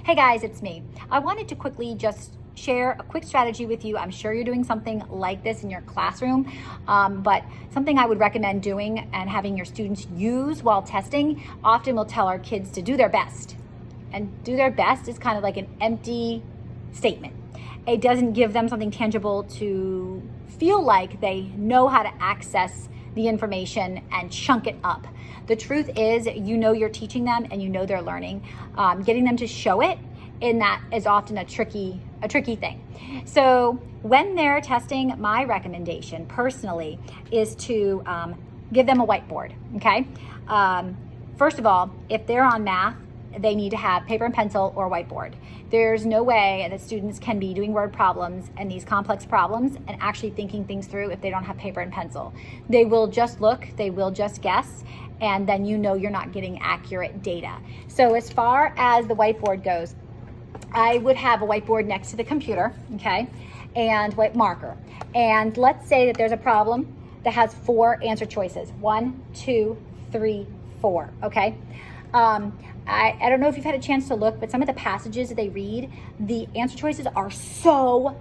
Hey guys, it's me. I wanted to quickly just share a quick strategy with you. I'm sure you're doing something like this in your classroom, but something I would recommend doing and having your students use while testing. Often we'll tell our kids to do their best. And do their best is kind of like an empty statement. It doesn't give them something tangible to feel like they know how to access the information and chunk it up. The truth is, you know you're teaching them and you know they're learning. Getting them to show it in that is often a tricky thing. So when they're testing, my recommendation personally is to give them a whiteboard, okay? First of all, if they're on math, they need to have paper and pencil or whiteboard. There's no way that students can be doing word problems and these complex problems and actually thinking things through if they don't have paper and pencil. They will just look, they will just guess, and then you know you're not getting accurate data. So as far as the whiteboard goes, I would have a whiteboard next to the computer, okay, and white marker. And let's say that there's a problem that has 4 answer choices. 1, 2, 3, 4, okay? I don't know if you've had a chance to look, but some of the passages that they read, the answer choices are so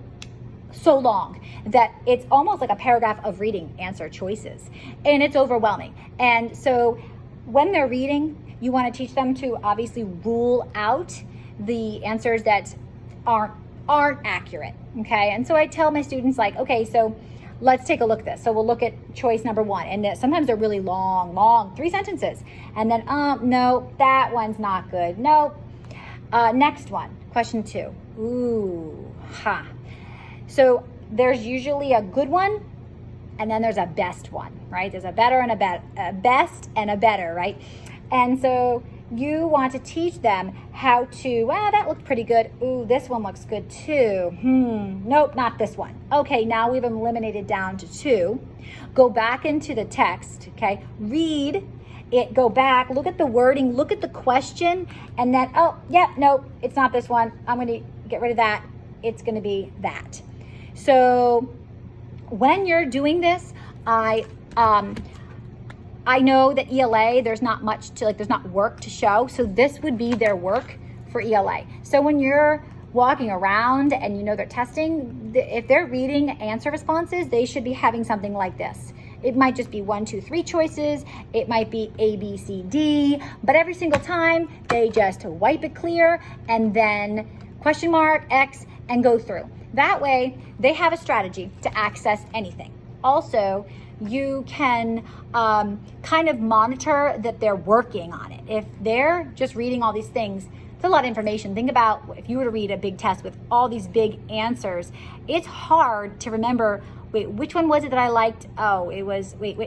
long that it's almost like a paragraph of reading answer choices, and it's overwhelming. And so when they're reading, you want to teach them to obviously rule out the answers that aren't accurate, okay? And so I tell my students, like, okay, so let's take a look at this. So we'll look at choice number 1, and sometimes they're really long, 3 sentences. And then, no, that one's not good. Nope. Next one, question 2. Ooh, ha. So there's usually a good one, and then there's a best one, right? There's a better and a best and a better, right? And so you want to teach them how to, well, that looked pretty good. Ooh, this one looks good too. Nope, not this one. Okay, now we've eliminated down to 2. Go back into the text, okay? Read it, go back, look at the wording, look at the question, and then, oh, yeah, nope, it's not this one. I'm gonna get rid of that. It's gonna be that. So when you're doing this, I know that ELA, there's not much to, there's not work to show. So this would be their work for ELA. So when you're walking around and you know they're testing, if they're reading answer responses, they should be having something like this. It might just be 1, 2, 3 choices. It might be A, B, C, D, but every single time they just wipe it clear and then question mark, X, and go through. That way they have a strategy to access anything. Also, you can kind of monitor that they're working on it. If they're just reading all these things, it's a lot of information. Think about if you were to read a big test with all these big answers, it's hard to remember, wait, which one was it that I liked? Oh, it was, wait,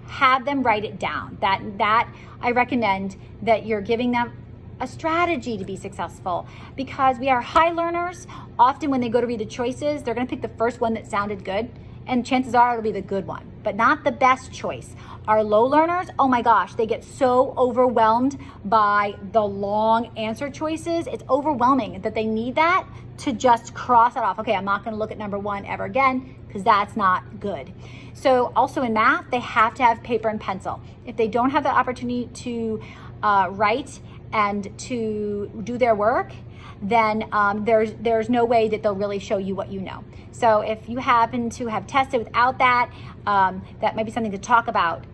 have them write it down. That I recommend that you're giving them a strategy to be successful, because we are high learners. Often when they go to read the choices, they're gonna pick the first one that sounded good, and chances are it'll be the good one, but not the best choice. Our low learners, oh my gosh, they get so overwhelmed by the long answer choices. It's overwhelming that they need that to just cross it off. Okay, I'm not gonna look at number 1 ever again, because that's not good. So also in math, they have to have paper and pencil. If they don't have the opportunity to write and to do their work, then there's no way that they'll really show you what you know. So if you happen to have tested without that, that might be something to talk about,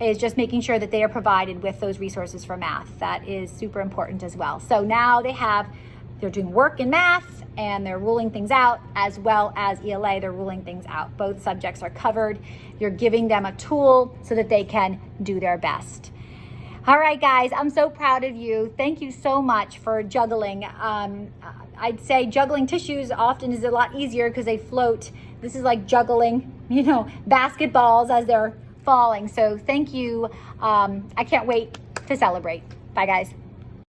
is just making sure that they are provided with those resources for math. That is super important as well. So now they're doing work in math and they're ruling things out, as well as ELA, they're ruling things out. Both subjects are covered. You're giving them a tool so that they can do their best. All right, guys, I'm so proud of you. Thank you so much for juggling. I'd say juggling tissues often is a lot easier because they float. This is like juggling, basketballs as they're falling. So thank you. I can't wait to celebrate. Bye, guys.